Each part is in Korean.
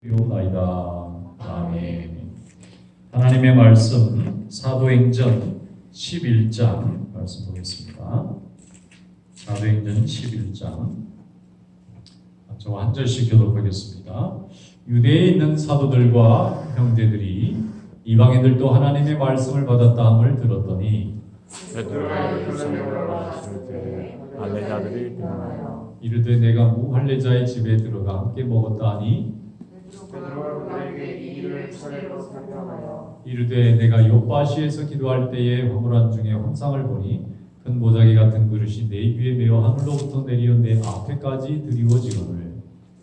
나이다. 아멘. 하나님의 말씀 사도행전 11장 말씀 보겠습니다. 사도행전 11장 저와 한 절씩 교독하겠습니다. 유대에 있는 사도들과 형제들이 이방인들도 하나님의 말씀을 받았다 함을 들었더니 베드로가 예루살렘을 왔을 때 할례자들이 비난하여 이르되 내가 무할례자의 집에 들어가 함께 먹었다 하니 베드로가 그들에게 이 일을 차례로 설명하여 이르되 내가 요바시에서 기도할 때에 화물안 중에 환상을 보니 큰 보자기 같은 그릇이 내 귀에 메어 하늘로부터 내려 내 앞에까지 드리워지거늘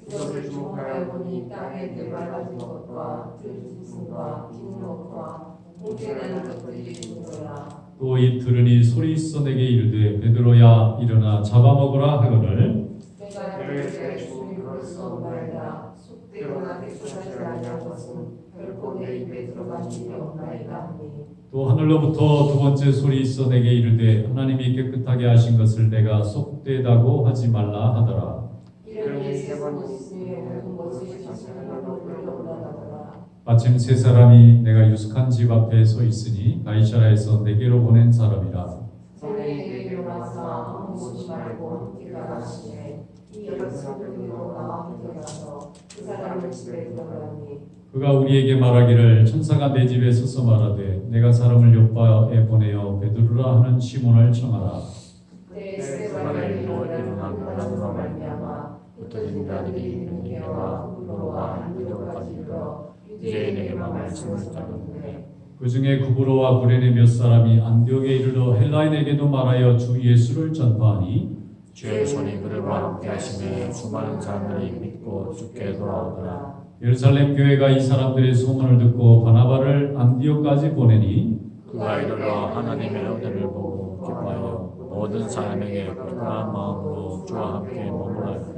이것을 주목하여 보니 땅에 네 가지 것과 들짐승과 긴 것과 홍태나는 것들이 있는 거라. 또 이 들으니 소리 있어 내게 이르되 베드로야 일어나 잡아먹으라 하거늘 내가 너희에게 주님 그것으로 말이다. 속되거나 깨끗하지 아니한 것은 결코 내 입에 들어간 일이 없나이다 하니 또 하늘로부터 두 번째 소리 있어 내게 이르되 하나님이 깨끗하게 하신 것을 내가 속되다고 하지 말라 하더라. 이름이 세 번 있으니 모든 것이 자신의 걸로 끌려올라가더라. 마침 세 사람이 내가 유숙한 집 앞에 서 있으니 가이사라에서 내게로 보낸 사람이라. 성령에게 일어나서 아무 묻지 말고 함께 가라시네. 이 여성들로 나와 함께 가서 그 사람을 집에 들어가니 그가 우리에게 말하기를 천사가 내 집에 서서 말하되 내가 사람을 요바에 보내어 베드로라 하는 시몬을 청하라. 그때 스데반의 일어난 하나님과 말미암아 흩어진 자들이 은혜와 부끄러와 안디오까지 이르러 유대인에게만 말씀을 전하는데 그 중에 구브로와 구레네 몇 사람이 안디옥에 이르러 헬라인에게도 말하여 주 예수를 전파하니 주의 손이 그들과 함께 하심에 수많은 사람들이 믿고 주께 돌아오더라. 예루살렘 교회가 이 사람들의 소문을 듣고 바나바를 안디옥까지 보내니 그가 이르러 하나님의 은혜를 보고 기뻐하여 모든 사람에게 굳건한 마음으로 주와 함께 머물러 있다.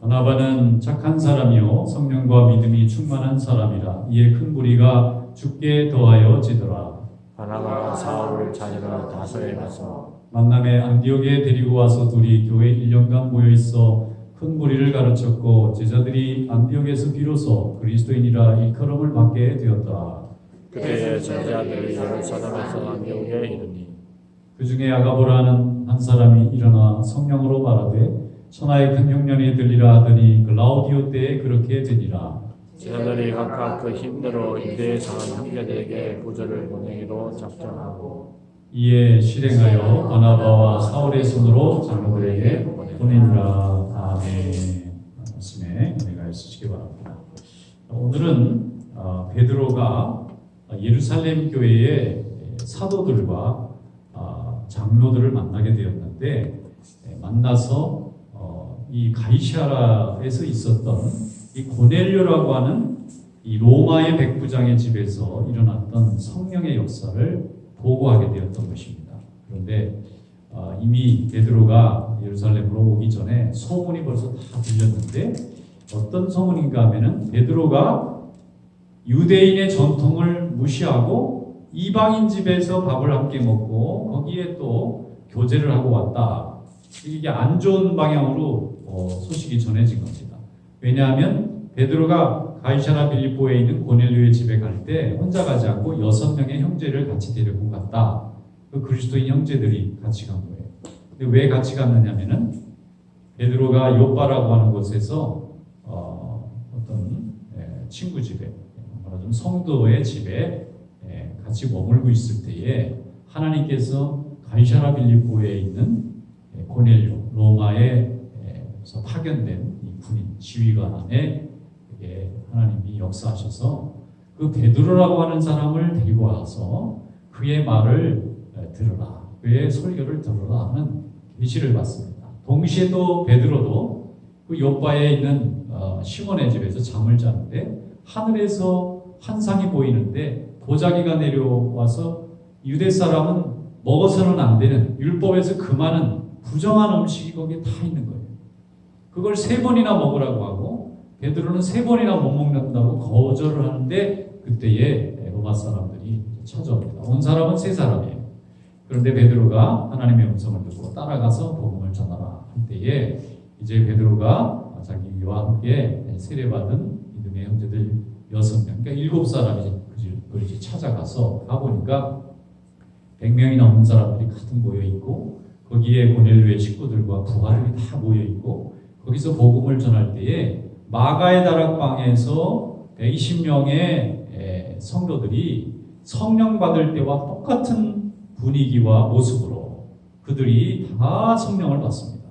바나바는 착한 사람이요 성령과 믿음이 충만한 사람이라. 이에 큰 무리가 주께 더하여 지더라. 바나바가 사울을 찾으러 다소에 가서 만남에 안디옥에 데리고 와서 둘이 교회 1년간 모여 있어 큰 무리를 가르쳤고 제자들이 안디옥에서 비로소 그리스도인이라 일컬음을 받게 되었더라. 그때의 제자들이 예루살렘에서 안디옥에 이르니 그 중에 아가보라는 한 사람이 일어나 성령으로 말하되 천하의 큰 흉년이 들리라 하더니 글라우디오 때에 그렇게 되니라. 제자들이 각각 그 힘대로 유대에 사는 형제들에게 부조를 보내기로 작정하고 이에 실행하여 바나바와 사울의 손으로 장로들에게 보내니라. 아멘. 말씀에 은혜가 있으시기 바랍니다. 오늘은 베드로가 예루살렘 교회의 사도들과 장로들을 만나게 되었는데 만나서 이 가이사라에서 있었던 이 고넬료라고 하는 이 로마의 백부장의 집에서 일어났던 성령의 역사를 보고하게 되었던 것입니다. 그런데 이미 베드로가 예루살렘으로 오기 전에 소문이 벌써 다 들렸는데 어떤 소문인가 하면은 베드로가 유대인의 전통을 무시하고 이방인 집에서 밥을 함께 먹고 거기에 또 교제를 하고 왔다. 이게 안 좋은 방향으로 소식이 전해진 겁니다. 왜냐하면 베드로가 가이사라 빌립보에 있는 고넬료의 집에 갈 때 혼자 가지 않고 6명의 형제를 같이 데리고 갔다. 그 그리스도인 형제들이 같이 간 거예요. 근데 왜 같이 갔느냐면은 베드로가 요바라고 하는 곳에서 어떤 친구 집에 말하자면 성도의 집에 같이 머물고 있을 때에 하나님께서 가이사라 빌립보에 있는 고넬료 로마에서 파견된 이 군인 지휘관에 하나님이 역사하셔서 그 베드로라고 하는 사람을 데리고 와서 그의 말을 들으라, 그의 설교를 들으라 하는 계시를 받습니다. 동시에 또 베드로도 그 요바에 있는 시몬의 집에서 잠을 자는데 하늘에서 환상이 보이는데 보자기가 내려와서 유대 사람은 먹어서는 안 되는 율법에서 금하는 부정한 음식이 거기에 다 있는 거예요. 그걸 3번이나 먹으라고 하고 베드로는 3번이나 못 먹는다고 거절을 하는데 그때에 로마 사람들이 찾아옵니다. 온 사람은 3사람이에요. 그런데 베드로가 하나님의 음성을 듣고 따라가서 복음을 전하라 할 때에 이제 베드로가 자기와 함께 세례받은 믿음의 형제들 6명, 그러니까 7사람이 그걸 이제 찾아가서 가보니까 100명이 넘는 사람들이 가득 모여 있고 거기에 고넬료의 식구들과 부하들이 다 모여 있고 거기서 복음을 전할 때에 마가의 다락방에서 120명의 성도들이 성령 받을 때와 똑같은 분위기와 모습으로 그들이 다 성령을 받습니다.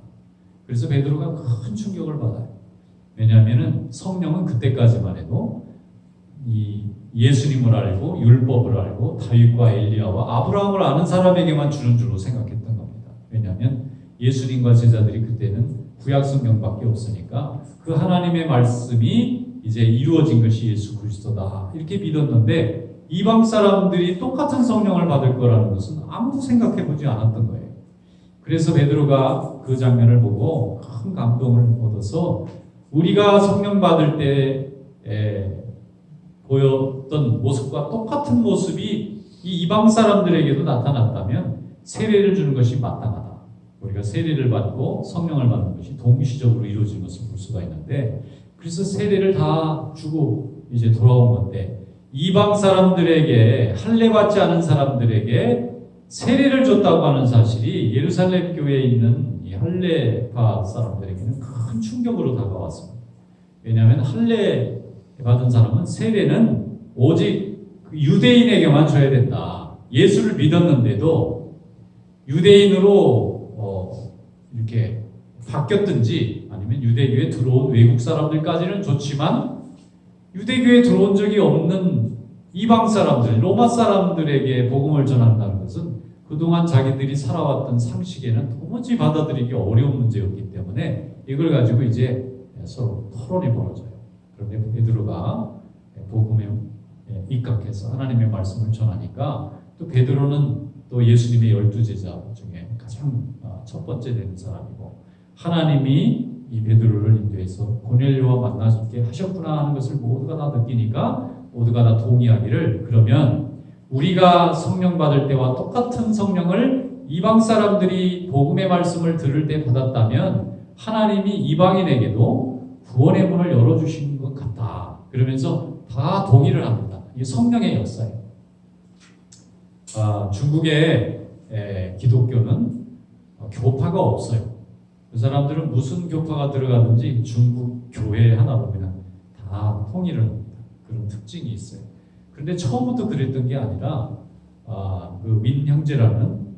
그래서 베드로가 큰 충격을 받아요. 왜냐하면 성령은 그때까지만 해도 이 예수님을 알고 율법을 알고 다윗과 엘리야와 아브라함을 아는 사람에게만 주는 줄로 생각했던 겁니다. 왜냐하면 예수님과 제자들이 그때는 구약 성경밖에 없으니까 그 하나님의 말씀이 이제 이루어진 것이 예수 그리스도다 이렇게 믿었는데 이방 사람들이 똑같은 성령을 받을 거라는 것은 아무도 생각해 보지 않았던 거예요. 그래서 베드로가 그 장면을 보고 큰 감동을 얻어서 우리가 성령 받을 때 보였던 모습과 똑같은 모습이 이 이방 사람들에게도 나타났다면 세례를 주는 것이 마땅하다. 우리가 세례를 받고 성령을 받는 것이 동시적으로 이루어진 것을 볼 수가 있는데 그래서 세례를 다 주고 이제 돌아온 건데 이방 사람들에게 할례 받지 않은 사람들에게 세례를 줬다고 하는 사실이 예루살렘 교회에 있는 이 할례파 사람들에게는 큰 충격으로 다가왔습니다. 왜냐하면 할례 받은 사람은 세례는 오직 유대인에게만 줘야 된다. 예수를 믿었는데도 유대인으로 이렇게 바뀌었든지 아니면 유대교에 들어온 외국 사람들까지는 좋지만 유대교에 들어온 적이 없는 이방 사람들, 로마 사람들에게 복음을 전한다는 것은 그동안 자기들이 살아왔던 상식에는 도무지 받아들이기 어려운 문제였기 때문에 이걸 가지고 이제 서로 토론이 벌어져요. 그런데 베드로가 복음에 입각해서 하나님의 말씀을 전하니까 또 베드로는 또 예수님의 12제자 중에 가장 첫 번째 되는 사람이고 하나님이 이 베드로를 인도해서 고넬료와 만나게 하셨구나 하는 것을 모두가 다 느끼니까 모두가 다 동의하기를 그러면 우리가 성령 받을 때와 똑같은 성령을 이방 사람들이 복음의 말씀을 들을 때 받았다면 하나님이 이방인에게도 구원의 문을 열어주신 것 같다. 그러면서 다 동의를 합니다. 이게 성령의 역사예요. 중국의 기독교는 교파가 없어요. 그 사람들은 무슨 교파가 들어가든지 중국 교회 하나 보면 다 통일을 합니다. 그런 특징이 있어요. 그런데 처음부터 그랬던 게 아니라 그 민 형제라는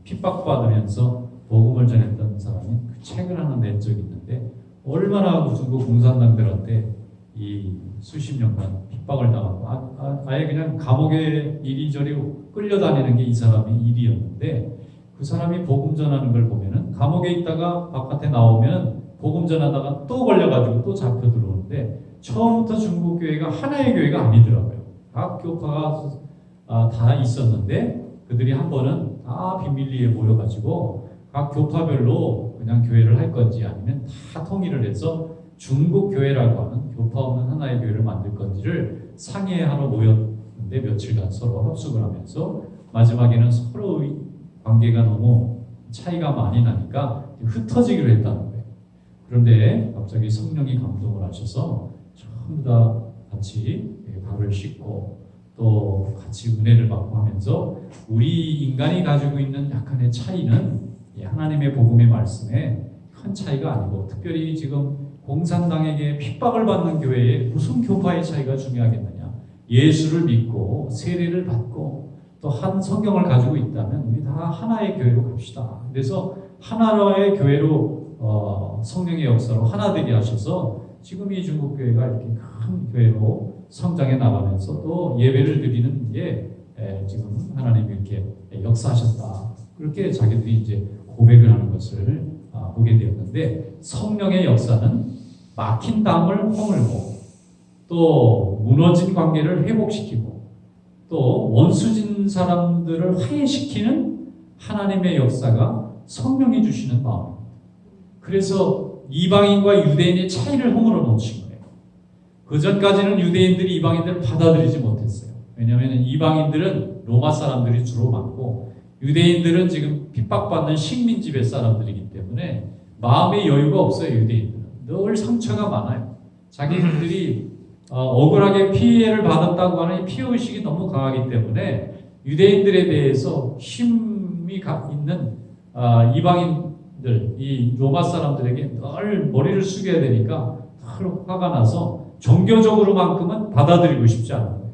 핍박받으면서 복음을 전했던 사람이 그 책을 하나 낸 적이 있는데 얼마나 중국 공산당들한테 이 수십 년간 핍박을 당하고 아예 그냥 감옥에 이리저리 끌려다니는 게 이 사람의 일이었는데 그 사람이 복음 전하는 걸 보면은 감옥에 있다가 바깥에 나오면 복음 전하다가 또 걸려가지고 또 잡혀 들어오는데 처음부터 중국 교회가 하나의 교회가 아니더라고요. 각 교파가 다 있었는데 그들이 한 번은 다 비밀리에 모여가지고 각 교파별로 그냥 교회를 할 건지 아니면 다 통일을 해서 중국 교회라고 하는 교파 없는 하나의 교회를 만들 건지를 상의하러 모였는데 며칠간 서로 합숙을 하면서 마지막에는 서로의 관계가 너무 차이가 많이 나니까 흩어지기로 했다는 거예요. 그런데 갑자기 성령이 감동을 하셔서 전부 다 같이 발을 씻고 또 같이 은혜를 받고 하면서 우리 인간이 가지고 있는 약간의 차이는 하나님의 복음의 말씀에 큰 차이가 아니고 특별히 지금 공산당에게 핍박을 받는 교회에 무슨 교파의 차이가 중요하겠느냐. 예수를 믿고 세례를 받고 또 한 성경을 가지고 있다면 우리 다 하나의 교회로 갑시다. 그래서 하나의 교회로 성령의 역사로 하나 되게 하셔서 지금 이 중국 교회가 이렇게 큰 교회로 성장해 나가면서 또 예배를 드리는 게 지금 하나님이 이렇게 역사하셨다. 그렇게 자기들이 이제 고백을 하는 것을 보게 되었는데 성령의 역사는 막힌 담을 허물고 또 무너진 관계를 회복시키고 또 원수진 사람들을 화해시키는 하나님의 역사가 성령이 주시는 마음입니다. 그래서 이방인과 유대인의 차이를 허물어 놓으신 거예요. 그 전까지는 유대인들이 이방인들을 받아들이지 못했어요. 왜냐하면 이방인들은 로마 사람들이 주로 많고 유대인들은 지금 핍박받는 식민지배 사람들이기 때문에 마음의 여유가 없어요. 유대인들은 늘 상처가 많아요. 자기들이 억울하게 피해를 받았다고 하는 이 피해의식이 너무 강하기 때문에 유대인들에 대해서 힘이 있는 이방인들, 이 로마 사람들에게 늘 머리를 숙여야 되니까 늘 화가 나서 종교적으로만큼은 받아들이고 싶지 않은 거예요.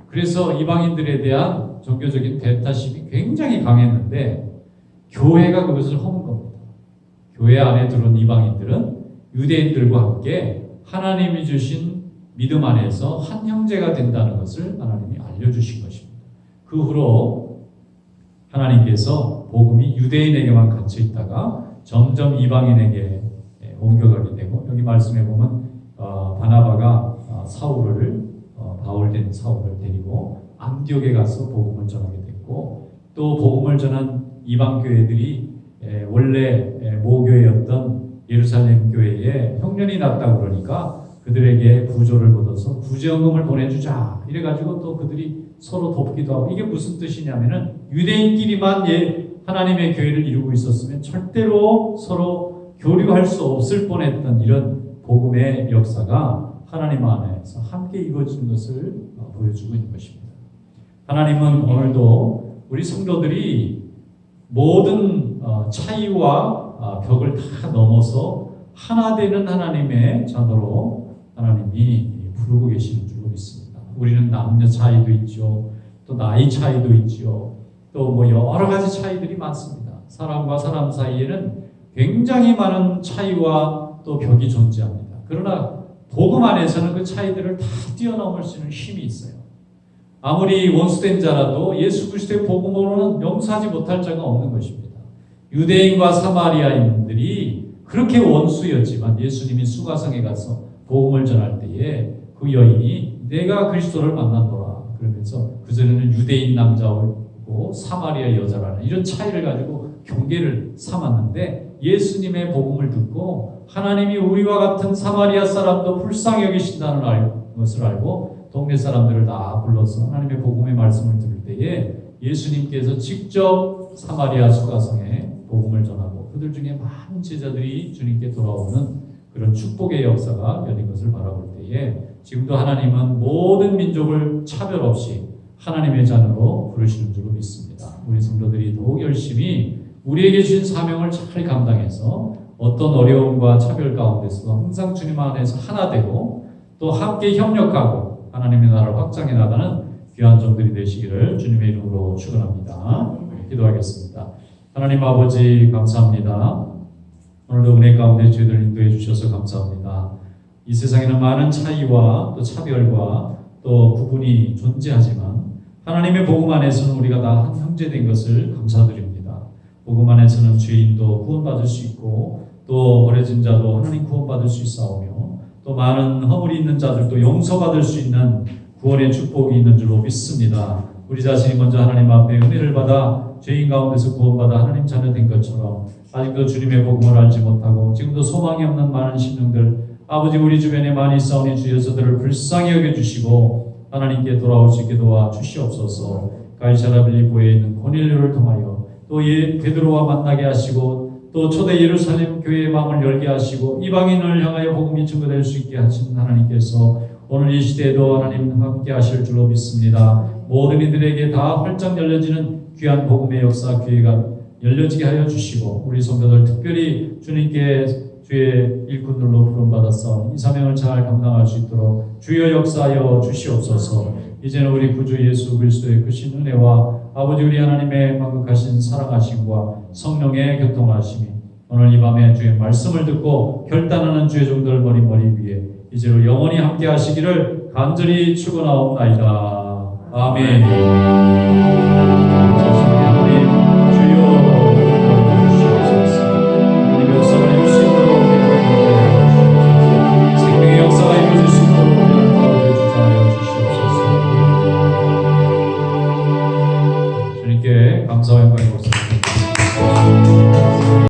그래서 이방인들에 대한 종교적인 배타심이 굉장히 강했는데 교회가 그것을 허문 겁니다. 교회 안에 들어온 이방인들은 유대인들과 함께 하나님이 주신 믿음 안에서 한 형제가 된다는 것을 하나님이 알려주신 것입니다. 그 후로 하나님께서 복음이 유대인에게만 갇혀 있다가 점점 이방인에게 옮겨가게 되고, 여기 말씀해 보면 바나바가 바울된 사울을 데리고 안디옥에 가서 복음을 전하게 됐고, 또 복음을 전한 이방 교회들이 원래 모교회였던 예루살렘 교회에 흉년이 났다고 그러니까 그들에게 부조를 걷어서 구제연금을 보내주자 이래가지고 또 그들이 서로 돕기도 하고, 이게 무슨 뜻이냐면은 유대인끼리만 하나님의 교회를 이루고 있었으면 절대로 서로 교류할 수 없을 뻔했던 이런 복음의 역사가 하나님 안에서 함께 이루어지는 것을 보여주고 있는 것입니다. 하나님은 오늘도 우리 성도들이 모든 차이와 벽을 다 넘어서 하나 되는 하나님의 자녀로 하나님이 부르고 계시는 줄로 믿습니다. 우리는 남녀 차이도 있죠. 또 나이 차이도 있죠. 또 여러 가지 차이들이 많습니다. 사람과 사람 사이에는 굉장히 많은 차이와 또 벽이 존재합니다. 그러나 복음 안에서는 그 차이들을 다 뛰어넘을 수 있는 힘이 있어요. 아무리 원수된 자라도 예수 그리스도의 복음으로는 용서하지 못할 자가 없는 것입니다. 유대인과 사마리아인들이 그렇게 원수였지만 예수님이 수가성에 가서 복음을 전할 때에 그 여인이 내가 그리스도를 만났노라 그러면서 그전에는 유대인 남자고 사마리아 여자라는 이런 차이를 가지고 경계를 삼았는데, 예수님의 복음을 듣고 하나님이 우리와 같은 사마리아 사람도 불쌍히 여기신다는 것을 알고 동네 사람들을 다 불러서 하나님의 복음의 말씀을 들을 때에 예수님께서 직접 사마리아 수가성에 복음을 전하고 그들 중에 많은 제자들이 주님께 돌아오는 그런 축복의 역사가 열린 것을 바라볼 때에, 지금도 하나님은 모든 민족을 차별 없이 하나님의 자녀로 부르시는 줄로 믿습니다. 우리 성도들이 더욱 열심히 우리에게 주신 사명을 잘 감당해서 어떤 어려움과 차별 가운데서도 항상 주님 안에서 하나 되고 또 함께 협력하고 하나님의 나라를 확장해 나가는 귀한 종들이 되시기를 주님의 이름으로 축원합니다. 기도하겠습니다. 하나님 아버지 감사합니다. 오늘도 은혜 가운데 저희들 인도해 주셔서 감사합니다. 이 세상에는 많은 차이와 또 차별과 또 구분이 존재하지만 하나님의 복음 안에서는 우리가 다 한 형제 된 것을 감사드립니다. 복음 안에서는 죄인도 구원받을 수 있고 또 버려진 자도 하나님 구원받을 수 있사오며 또 많은 허물이 있는 자들도 용서받을 수 있는 구원의 축복이 있는 줄로 믿습니다. 우리 자신이 먼저 하나님 앞에 은혜를 받아 죄인 가운데서 구원받아 하나님 자녀 된 것처럼 아직도 주님의 복음을 알지 못하고 지금도 소망이 없는 많은 심령들, 아버지 우리 주변에 많이 싸우니 주 여서들을 불쌍히 여겨주시고 하나님께 돌아올 수 있게 도와 주시옵소서. 가이사랴 빌립보에 있는 고넬료를 통하여 또 베드로와 만나게 하시고 또 초대 예루살렘 교회의 마음을 열게 하시고 이방인을 향하여 복음이 증거될 수 있게 하신 하나님께서 오늘 이 시대에도 하나님 함께 하실 줄로 믿습니다. 모든 이들에게 다 활짝 열려지는 귀한 복음의 역사 기회가 열려지게 하여 주시고 우리 성도들 특별히 주님께 주의 일꾼들로 부름받아서 이 사명을 잘 감당할 수 있도록 주여 역사하여 주시옵소서. 이제는 우리 구주 예수 그리스도의 크신 은혜와 아버지 우리 하나님의 만극하신 사랑하심과 성령의 교통하심이 오늘 이 밤에 주의 말씀을 듣고 결단하는 주의 종들 머리 위에 이제로 영원히 함께 하시기를 간절히 축원하옵나이다. 아멘.